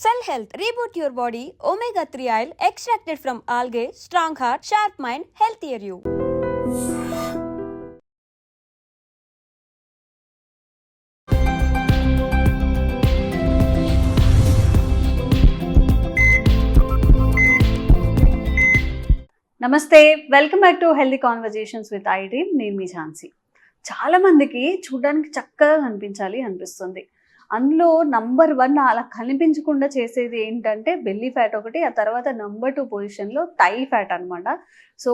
Cell Health, reboot your body, omega-3 oil extracted from algae, strong heart, sharp mind, healthier you. నమస్తే, welcome back to healthy conversations with I dream. నేను మీ ఝాన్సీ. చాలా మందికి చూడడానికి చక్కగా కనిపించాలి అనిపిస్తుంది. అందులో నంబర్ 1 అలా కనిపించకుండా చేసేది ఏంటంటే బెల్లీ ఫ్యాట్ ఒకటి, ఆ తర్వాత నంబర్ 2 పొజిషన్లో థై ఫ్యాట్ అనమాట. సో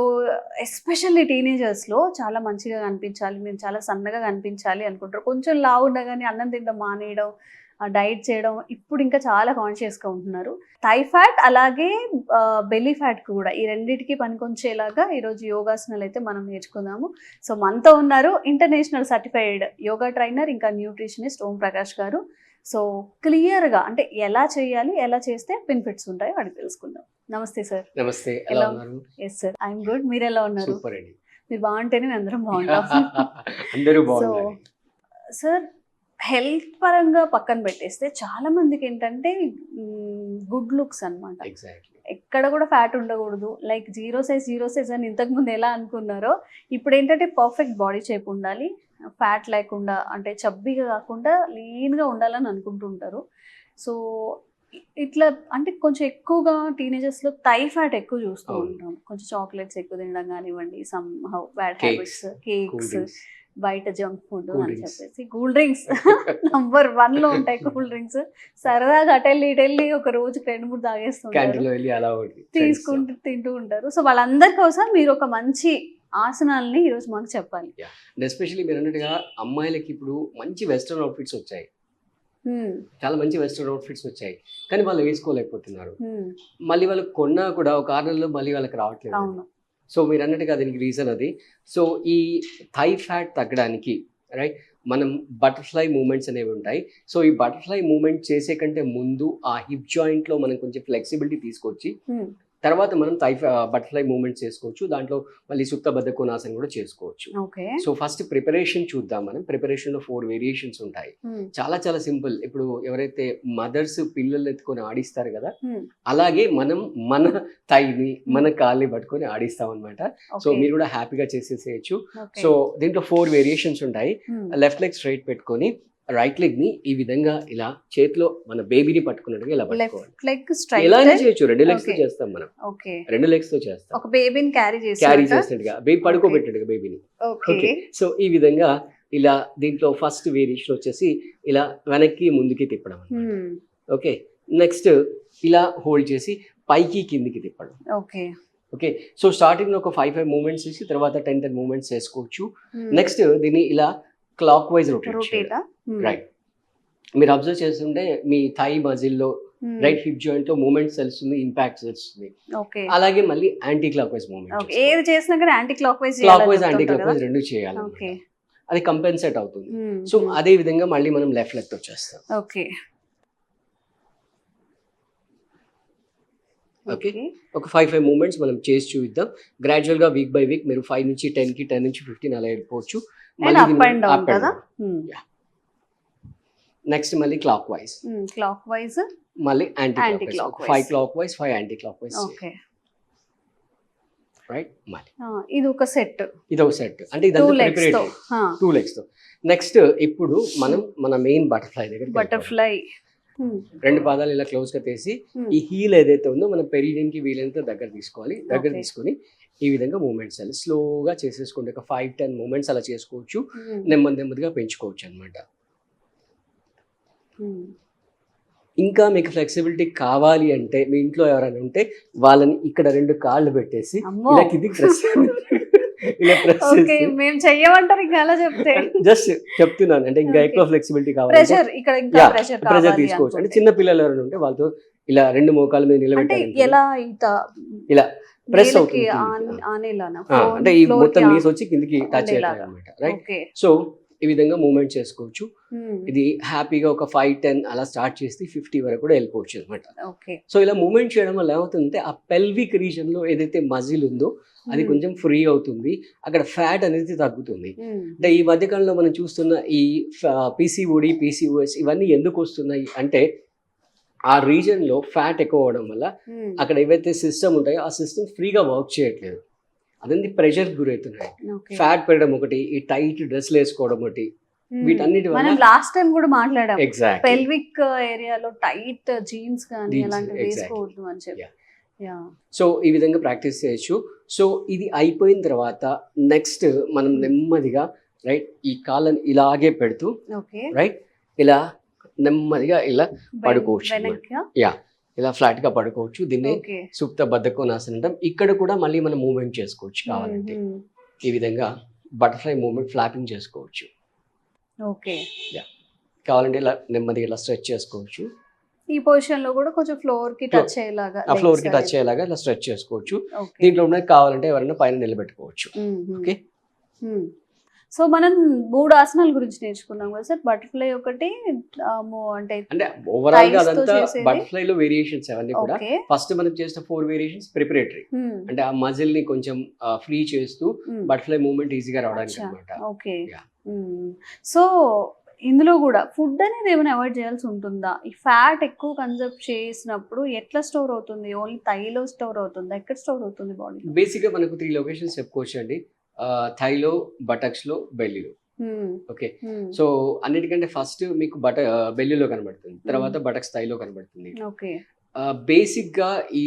ఎస్పెషల్లీ టీనేజర్స్లో చాలా మంచిగా కనిపించాలి, మేము చాలా సన్నగా కనిపించాలి అనుకుంటారు. కొంచెం లావు ఉన్నా కానీ అన్నం తినడం మానేయడం, డైట్ చేయడం, ఇప్పుడు ఇంకా చాలా కాన్షియస్గా ఉంటున్నారు. థై ఫ్యాట్ అలాగే బెల్లీ ఫ్యాట్ కూడా, ఈ రెండింటికి పనికొంచేలాగా ఈరోజు యోగాసనాలు అయితే మనం నేర్చుకుందాము. సో మనతో ఉన్నారు ఇంటర్నేషనల్ సర్టిఫైడ్ యోగా ట్రైనర్ ఇంకా న్యూట్రిషనిస్ట్ ఓం ప్రకాష్ గారు. సో క్లియర్గా అంటే ఎలా చేయాలి, ఎలా చేస్తే బెనిఫిట్స్ ఉంటాయో అడిగి తెలుసుకుందాం. నమస్తే సార్. నమస్తే, ఎలా ఉన్నారు? Yes sir, I'm good. మీరు ఎలా ఉన్నారు? సూపర్ అండి. మీరు బాగుంటేనే మేము అందరం బాగుంటాం. అందరూ సో బాగున్నారు. సార్, హెల్త్ పరంగా పక్కన పెట్టేస్తే చాలా మందికి ఏంటంటే గుడ్ లుక్స్ అన్నమాట. ఎగ్జాక్ట్లీ. ఎక్కడ కూడా ఫ్యాట్ ఉండకూడదు, లైక్ జీరో సైజ్ అని ఇంతకుముందు ఎలా అనుకున్నారో ఇప్పుడు ఏంటంటే పర్ఫెక్ట్ బాడీ షేప్ ఉండాలి, ఫ్యాట్ లేకుండా అంటే చబ్బీగా కాకుండా లీన్గా ఉండాలని అనుకుంటుంటారు. సో ఇట్లా అంటే కొంచెం ఎక్కువగా టీనేజర్స్లో థై ఫ్యాట్ ఎక్కువ చూస్తూ ఉంటాం. కొంచెం చాక్లెట్స్ ఎక్కువ తినడం కానివ్వండి, some how bad habits, cakes, బయట జంక్ ఫుడ్ అని చెప్పేసి, కూల్ డ్రింక్స్ నంబర్ 1లో ఉంటాయి. కూల్ డ్రింక్స్ సరదాగా అటెళ్ళి ఒక రోజుకి 2-3 తాగేస్తుంటారు, తీసుకుంటూ తింటూ ఉంటారు. సో వాళ్ళందరి కోసం మీరు ఒక మంచి ఆసనాలని ఈరోజు మాకు చెప్పాలి. ఎస్పెషల్లీ మీరు అన్నట్టుగా అమ్మాయిలకి ఇప్పుడు మంచి వెస్ట్రన్ అవుట్ఫిట్స్ వచ్చాయి, చాలా మంచి వెస్ట్రన్ అవుట్ఫిట్స్ వచ్చాయి, కానీ వాళ్ళు వేసుకోలేకపోతున్నారు. మళ్ళీ వాళ్ళకి కొన్నా కూడా ఒక 6 నెలల్లో మళ్ళీ వాళ్ళకి రావట్లేదు. అవును. సో మీరు అన్నట్టుగా దీనికి రీజన్ అది. సో ఈ థై ఫ్యాట్ తగ్గడానికి రైట్ మనం బటర్ఫ్లై మూమెంట్స్ అనేవి ఉంటాయి. సో ఈ బటర్ఫ్లై మూమెంట్ చేసే కంటే ముందు ఆ హిప్ జాయింట్లో మనం కొంచెం ఫ్లెక్సిబిలిటీ తీసుకొచ్చి తర్వాత మనం బటర్ఫ్లై మూమెంట్స్ చేసుకోవచ్చు. దాంట్లో మళ్ళీ సుప్త బద్ధ కోణాసనం కూడా చేసుకోవచ్చు. సో ఫస్ట్ ప్రిపరేషన్ చూద్దాం. మనం ప్రిపరేషన్లో 4 వేరియేషన్స్ ఉంటాయి. చాలా చాలా సింపుల్. ఇప్పుడు ఎవరైతే మదర్స్ పిల్లలు ఎత్తుకొని ఆడిస్తారు కదా, అలాగే మనం మన థైని మన కాళ్ళని పట్టుకొని ఆడిస్తాం అనమాట. సో మీరు కూడా హ్యాపీగా చేసేసేయచ్చు. సో దీంట్లో 4 వేరియేషన్స్ ఉంటాయి. లెఫ్ట్ లెగ్ స్ట్రైట్ పెట్టుకొని రైట్ లెగ్ ని ఈ విధంగా ఇలా చేతిలో మన బేబీని పట్టుకున్నట్టుగా ఇలా పట్టుకోవాలి. ఇలానే చేయొచ్చు. 2 లెగ్స్ తో చేస్తాం మనం. 2 లెగ్స్ తో చేస్తాం. ఒక బేబీని క్యారీ చేసినట్టుగా, బేబీ పడుకోబెట్టినట్టుగా బేబీని. ఓకే. సో ఈ విధంగా ఇలా దీంట్లో ఫస్ట్ వేరియేషన్ వచ్చేసి ఇలా వెనక్కి ముందుకి తిప్పడం. ఓకే. నెక్స్ట్ ఇలా హోల్డ్ చేసి పైకి కిందికి తిప్పడం. ఓకే. సో స్టార్టింగ్ లో ఒక 5 మూమెంట్స్ చేసి తర్వాత 10 మూమెంట్స్ చేసుకోవచ్చు. నెక్స్ట్ దీన్ని ఇలా క్లాక్ వైజ్ రొటేట్. రైట్. మీరు అబ్జర్వ్ చేస్తుంటే మీ థై మజిల్లో రైట్ హిప్ జాయింట్ లో మూమెంట్స్ తెలుస్తుంది, ఇంపాక్ట్ తెలుస్తుంది. అలాగే మళ్ళీ యాంటీ క్లాక్ వైజ్ మూమెంట్, ఏది చేసినా కానీ anti clock wise anti clock wise రెండు చేయాలి. అది కంపెన్సేట్ అవుతుంది. సో అదే విధంగా మళ్ళీ మనం లెఫ్ట్ లెగ్ తో చేస్తాం. ఓకే. ఒక 5 మూమెంట్స్ మనం చేసి చూద్దాం. గ్రాడ్యువల్ గా వీక్ బై వీక్ మీరు 5 నుంచి 10 కి, 10 నుంచి 15 అలా వెళ్ళిపోవచ్చు. నెక్స్ట్ మళ్ళీ క్లాక్ వైజ్ మళ్ళీ anti clock wise, 5 clock wise 5 anti clock wise. Right. మళ్ళీ ఇది ఒక సెట్ అంటే ఇదంతా ప్రిపరేటరీ 2 లెగ్స్ తో. నెక్స్ట్ ఇప్పుడు మనం మన మెయిన్ బటర్ఫ్లై దగ్గర 2 పాదాలు ఇలా క్లోజ్ గా తీసి ఈ హీల్ ఏదైతే ఉందో మనం పెరిడియన్ కి వీలైనంత దగ్గర తీసుకోవాలి. తీసుకొని ఈ విధంగా మూమెంట్స్ అలా స్లోగా చేసేసుకోండి. ఒక 5-10 మూమెంట్స్ అలా చేసుకోవచ్చు. నెమ్మదిగా పెంచుకోవచ్చు అనమాట. ఇంకా మీకు ఫ్లెక్సిబిలిటీ కావాలి అంటే మీ ఇంట్లో ఎవరైనా ఉంటే వాళ్ళని ఇక్కడ 2 కాళ్ళు పెట్టేసి ఇలా కిందికి ప్రెస్ జస్ట్ చెప్తున్నాను. అంటే ఇంకా ఎక్కువ ఫ్లెక్సిబిలిటీ కావాలి, ప్రెషర్ తీసుకోవచ్చు. అంటే చిన్న పిల్లలు ఎవరైనా ఉంటే వాళ్ళతో ఇలా 2 మోకాల మీద నిలబెట్టాలి. ఇలా ప్రెస్ అవుతుంది అంటే ఈ మొత్తం నీస్ వచ్చి కిందికి టచ్ అవుతాయి అనమాట. రైట్. సో ఈ విధంగా మూవ్మెంట్ చేసుకోవచ్చు. ఇది హ్యాపీగా ఒక 5-10 అలా స్టార్ట్ చేసి 50 వరకు కూడా వెళ్ళిపోవచ్చు అనమాట. సో ఇలా మూవ్మెంట్ చేయడం వల్ల ఏమవుతుందంటే ఆ పెల్విక్ రీజన్ లో ఏదైతే మజిల్ ఉందో అది కొంచెం ఫ్రీ అవుతుంది, అక్కడ ఫ్యాట్ అనేది తగ్గుతుంది. అంటే ఈ మధ్యకాలంలో మనం చూస్తున్న ఈ PCOD, PCOS ఇవన్నీ ఎందుకు వస్తున్నాయి అంటే ఆ రీజన్ లో ఫ్యాట్ ఎక్కువ అవడం వల్ల అక్కడ ఏవైతే సిస్టమ్ ఉంటాయో ఆ సిస్టమ్ ఫ్రీగా వర్క్ చేయట్లేదు, అదంతా ప్రెషర్ గురవుతున్నాయి. ఫ్యాట్ పెరగడం ఒకటి, ఈ టైట్ డ్రెస్లు వేసుకోవడం ఒకటి, వీటన్నిటి వల్ల మనం లాస్ట్ టైం కూడా మాట్లాడాం ఎగ్జాక్ట్ పెల్విక్ ఏరియాలో టైట్ జీన్స్ కానీ అలాంటివి వేసుకోవద్దు అని చెప్పి. సో ఈ విధంగా ప్రాక్టీస్ చేయొచ్చు. సో ఇది అయిపోయిన తర్వాత నెక్స్ట్ మనం నెమ్మదిగా రైట్ ఈ కాళ్ళని ఇలాగే పెడుతూ రైట్ ఇలా నెమ్మదిగా ఇలా పడుకోవచ్చు. ఇలా ఫ్లాట్ గా పడుకోవచ్చు. దీన్ని సుప్త బద్ధకోనాసనం అంటాం. ఇక్కడ కూడా మళ్ళీ మనం మూవ్మెంట్ చేసుకోవచ్చు కావాలంటే. ఈ విధంగా బటర్ఫ్లై మూవ్మెంట్ ఫ్లాపింగ్ చేసుకోవచ్చు. కావాలంటే ఇలా నెమ్మదిగా ఇలా స్ట్రెచ్ చేసుకోవచ్చు. ఈ పొజిషన్ లో కూడా కొంచెం ఫ్లోర్ కి టచ్ అయ్యేలాగా, ఆ ఫ్లోర్ కి టచ్ అయ్యేలాగా ఇలా స్ట్రెచ్ చేసుకోవచ్చు. దీంట్లో ఉన్నది కావాలంటే ఎవరైనా పైన నిలబెట్టుకోవచ్చు. ఓకే, సో మనం 3 ఆసనాల గురించి నేర్చుకున్నాం కదా సార్. బటర్ఫ్లై ఒకటి అంటే ఓవరాల్ గా అదంతా బటర్ఫ్లై లో వేరియేషన్స్ అవన్నీ కూడా. ఫస్ట్ మనం చేసిన 4 వేరియేషన్స్ ప్రిపరేటరీ, అంటే ఆ మజిల్ ని కొంచెం ఫ్రీ చేస్తూ బటర్ఫ్లై మూవ్మెంట్ ఈజీగా రావడానికి అన్నమాట. ఓకే, సో ఇందులో కూడా ఫుడ్ అనేది ఏమైనా అవాయిడ్ చేయాల్సి ఉంటుందా? ఈ ఫ్యాట్ ఎక్కువ కన్సెప్ట్ చేసినప్పుడు ఎట్లా స్టోర్ అవుతుంది? ఓన్లీ థైలో స్టోర్ అవుతుందా? ఎక్కడ స్టోర్ అవుతుంది బాడీ? బేసిక్ గా మనకు 3 లొకేషన్స్ చెప్పుకోవచ్చు అండి. థైలో, బటక్స్ లో, బెల్లీలో. ఓకే, సో అన్నిటికంటే ఫస్ట్ మీకు బెల్లీలో కనబడుతుంది, తర్వాత బటక్స్ థైలో కనబడుతుంది. బేసిక్ గా ఈ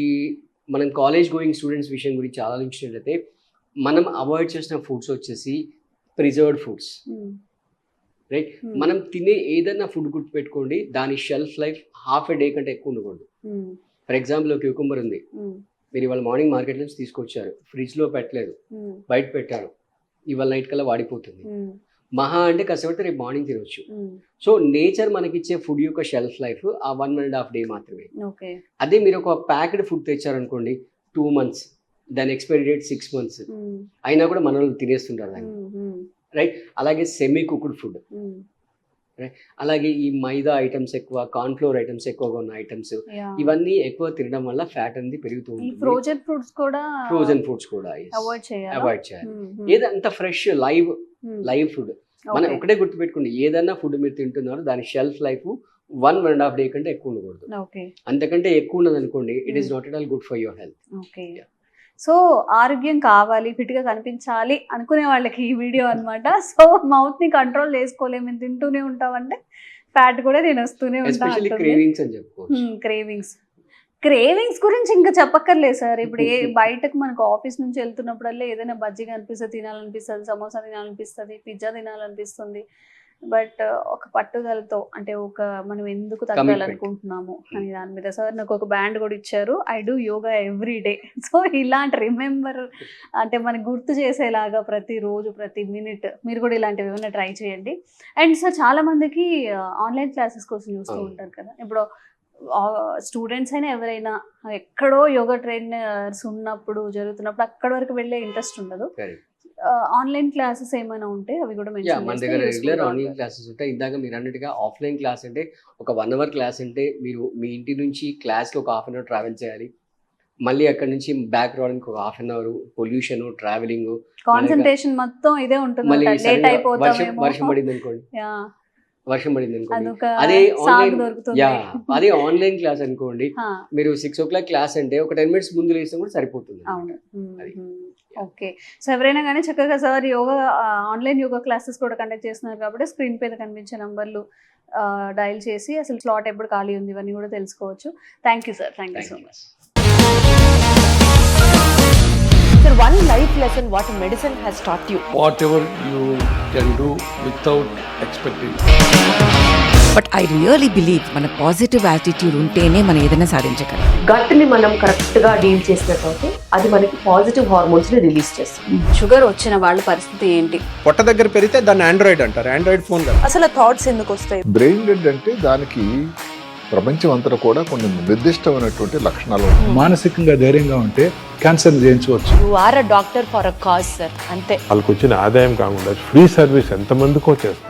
మనం కాలేజ్ గోయింగ్ స్టూడెంట్స్ విషయం గురించి ఆలోచించినట్లయితే మనం అవాయిడ్ చేసిన ఫుడ్స్ వచ్చేసి ప్రిజర్వ్డ్ ఫుడ్స్. రైట్, మనం తినే ఏదైనా ఫుడ్ గుర్తుపెట్టుకోండి, దాని shelf life half a day కంటే ఎక్కువ ఉండకూడదు. ఫర్ ఎగ్జాంపుల్ క్యూకుంబర్ ఉంది, మీరు ఇవాళ మార్నింగ్ మార్కెట్ నుంచి తీసుకొచ్చారు, ఫ్రిడ్జ్ లో పెట్టలేదు, బయట పెట్టారు, ఇవాళ నైట్ కల్లా వాడిపోతుంది. మహా అంటే కష్టపడితే రేపు మార్నింగ్ తినొచ్చు. సో నేచర్ మనకిచ్చే ఫుడ్ యొక్క షెల్ఫ్ లైఫ్ ఆ 1.5 డే మాత్రమే. అదే మీరు ఒక ప్యాక్డ్ ఫుడ్ తెచ్చారనుకోండి 2 months, దాని ఎక్స్పైరీ డేట్ 6 months అయినా కూడా మన వాళ్ళు తినేస్తుంటారు దాన్ని. రైట్, అలాగే సెమీ కుక్డ్ ఫుడ్, రైట్, అలాగే ఈ మైదా ఐటమ్స్ ఎక్కువ, కార్న్ఫ్లోర్ ఐటమ్స్ ఎక్కువగా ఉన్న ఐటమ్స్, ఇవన్నీ ఎక్కువ తినడం వల్ల ఫ్యాట్ అనేది పెరుగుతూ ఉంటుంది. ఫ్రోజన్ ఫుడ్స్ కూడా అవాయిడ్ చేయాలి. ఏదంతా ఫ్రెష్ లైవ్ ఫుడ్. మనం ఒకటే గుర్తుపెట్టుకోండి, ఏదైనా ఫుడ్ మీరు తింటున్నారు దాని షెల్ఫ్ లైఫ్ 1.5 డే కంటే ఎక్కువ ఉండకూడదు. అంతకంటే ఎక్కువ ఉన్నది అనుకోండి, it is not at all good for your health. So ఆరోగ్యం కావాలి, ఫిట్ గా కనిపించాలి అనుకునే వాళ్ళకి ఈ వీడియో అన్నమాట. సో మౌత్ ని కంట్రోల్ చేసుకోలేము, మేము తింటూనే ఉంటామంటే ఫ్యాట్ కూడా తినొస్తూనే ఉంటాం. క్రేవింగ్స్ గురించి ఇంకా చెప్పక్కర్లేదు సార్. ఇప్పుడు బయటకు మనకు ఆఫీస్ నుంచి వెళ్తున్నప్పుడల్లా ఏదైనా బజ్జీ కనిపిస్తుంది తినాలనిపిస్తుంది, సమోసా తినాలనిపిస్తుంది, పిజ్జా తినాలనిపిస్తుంది. బట్ ఒక పట్టుదలతో, అంటే మనం ఎందుకు తగ్గాలనుకుంటున్నాము అని దాని మీద సార్ నాకు ఒక బ్యాండ్ కూడా ఇచ్చారు, I do yoga every day. So ఇలాంటి రిమెంబర్ అంటే మనకి గుర్తు చేసేలాగా ప్రతిరోజు ప్రతి మినిట్ మీరు కూడా ఇలాంటివి ఏమైనా ట్రై చేయండి. అండ్ సార్ చాలా మందికి ఆన్లైన్ క్లాసెస్ కోసం చూస్తూ ఉంటారు కదా, ఇప్పుడు స్టూడెంట్స్ అయినా ఎవరైనా ఎక్కడో యోగా ట్రైనర్స్ ఉన్నప్పుడు జరుగుతున్నప్పుడు అక్కడ వరకు వెళ్ళే ఇంట్రెస్ట్ ఉండదు. ఆన్లైన్ క్లాసెస్ ఏమైనా ఉంటే అవి కూడా మన దగ్గర రెగ్యులర్ ఆన్లైన్ క్లాసెస్ ఉంటాయి. ఇందాక మీరు అన్నట్టుగా ఆఫ్లైన్ క్లాస్ అంటే ఒక 1 hour క్లాస్ అంటే మీరు మీ ఇంటి నుంచి క్లాస్కి ఒక 1/2 hour ట్రావెల్ చేయాలి, మళ్ళీ అక్కడ నుంచి బ్యాక్ రావడానికి ఒక 1/2 hour, పొల్యూషన్, ట్రావెలింగ్, కాన్సంట్రేషన్ మొత్తం ఇదే ఉంటుంది. వర్షం పడింది అనుకోండి, అదే ఆన్లైన్ క్లాస్ అనుకోండి, మీరు 6 o'clock క్లాస్ అంటే ఒక 10 minutes ముందు లేస్తే కూడా సరిపోతుంది. ఓకే, సో ఎవరైనా కానీ చక్కగా సార్ ఆన్లైన్ యోగా క్లాసెస్ కూడా కండక్ట్ చేస్తున్నారు కాబట్టి స్క్రీన్ పైన కనిపించే నంబర్లు డయల్ చేసి అసలు స్లాట్ ఎప్పుడు ఖాళీ ఉంది ఇవన్నీ కూడా తెలుసుకోవచ్చు. Thank you sir, thank you so much. Sir, one life lesson what medicine has taught you. Whatever you can do without expecting. But I really believe మన పాజిటివ్ యాటిట్యూడ్ ఉంటేనే మనం ఏదైనా సాధించగలం. గట్ని మనం కరెక్ట్గా డీల్ చేసినట్లయితే అది మనకి పాజిటివ్ హార్మోన్స్ని రిలీజ్ చేస్తుంది. షుగర్ వచ్చిన వాళ్ళ పరిస్థితి ఏంటి? పొట్ట దగ్గర పెరిగితే దాన్ని ఆండ్రాయిడ్ అంటారు, ఆండ్రాయిడ్ ఫోన్ కదా. అసలు థాట్స్ ఎందుకు వస్తాయి? బ్రెయిన్ డెడ్ అంటే దానికి ప్రపంచం అంతా కూడా కొన్ని నిర్దిష్టమైనటువంటి లక్షణాలు ఉన్నాయి. మానసికంగా ధైర్యంగా ఉంటే క్యాన్సర్ జయించవచ్చు. You are a doctor for a cause sir, అంతే. వాళ్ళకి వచ్చిన ఆదాయం కాకుండా ఫ్రీ సర్వీస్ ఎంతమందికో చేస్తుంది.